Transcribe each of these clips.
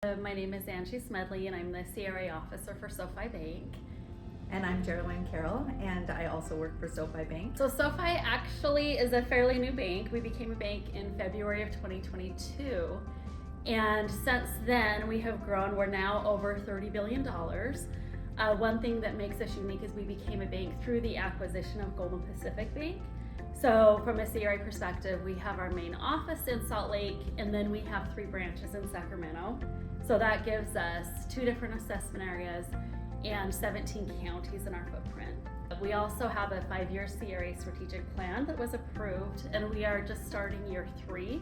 My name is Angie Smedley, and I'm the CRA officer for SoFi Bank. And I'm Geraldine Carroll, and I also work for SoFi Bank. So SoFi actually is a fairly new bank. We became a bank in February of 2022. And since then, we have grown. We're now over $30 billion. One thing that makes us unique is we became a bank through the acquisition of Golden Pacific Bank. So from a CRA perspective, we have our main office in Salt Lake, and then we have 3 branches in Sacramento. So that gives us 2 different assessment areas and 17 counties in our footprint. We also have a 5-year CRA strategic plan that was approved, and we are just starting year 3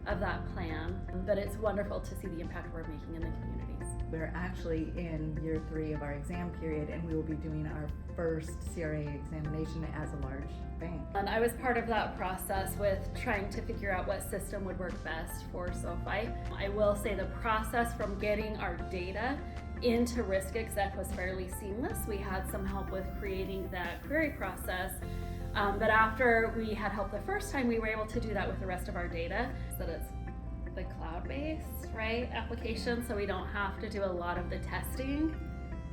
of that plan. But it's wonderful to see the impact we're making in the communities. We're actually in year 3 of our exam period, and we will be doing our first CRA examination as a large bank. And I was part of that process with trying to figure out what system would work best for SoFi. I will say the process from getting our data into RiskExec was fairly seamless. We had some help with creating that query process, but after we had help the first time, we were able to do that with the rest of our data, so that it's the cloud-based, right, application, so we don't have to do a lot of the testing,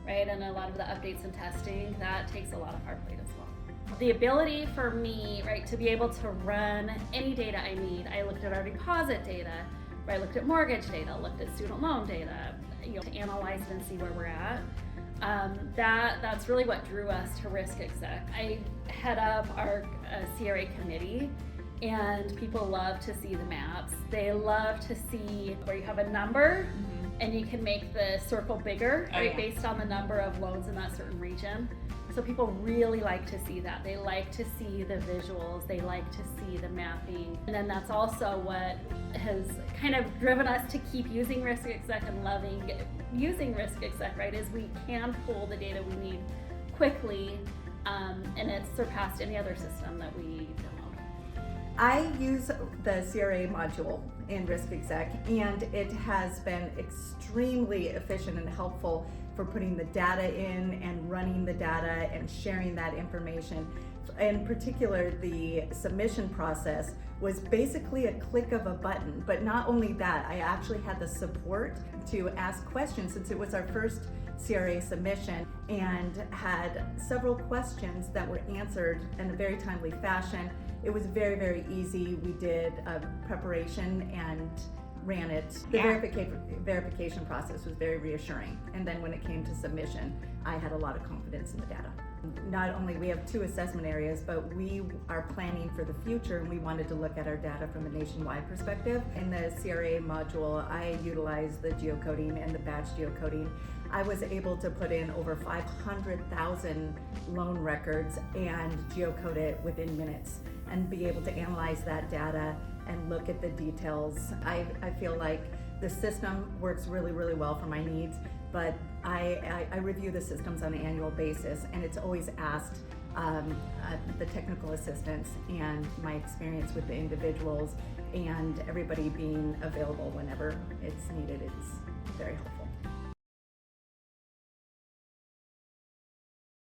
right, and a lot of the updates and testing. That takes a lot of our plate as well. The ability for me, right, to be able to run any data I need. I looked at our deposit data, right, I looked at mortgage data, looked at student loan data, to analyze it and see where we're at. That's really what drew us to RiskExec. I head up our CRA committee, and people love to see the maps. They love to see where you have a number and you can make the circle bigger, right, based on the number of loans in that certain region. So people really like to see that. They like to see the visuals. They like to see the mapping. And then that's also what has kind of driven us to keep using RiskExec and loving using RiskExec, right, is we can pull the data we need quickly, and it's surpassed any other system that we download. I use the CRA module in RiskExec, and it has been extremely efficient and helpful for putting the data in and running the data and sharing that information. In particular, the submission process was basically a click of a button, but not only that, I actually had the support to ask questions since it was our first CRA submission, and had several questions that were answered in a very timely fashion. It was very, very easy. We did a preparation and ran it. The verification process was very reassuring. And then when it came to submission, I had a lot of confidence in the data. Not only we have 2 assessment areas, but we are planning for the future, and we wanted to look at our data from a nationwide perspective. In the CRA module, I utilized the geocoding and the batch geocoding. I was able to put in over 500,000 loan records and geocode it within minutes and be able to analyze that data and look at the details. I feel like the system works really, really well for my needs, but I review the systems on an annual basis, and it's always asked the technical assistance and my experience with the individuals and everybody being available whenever it's needed. It's very helpful.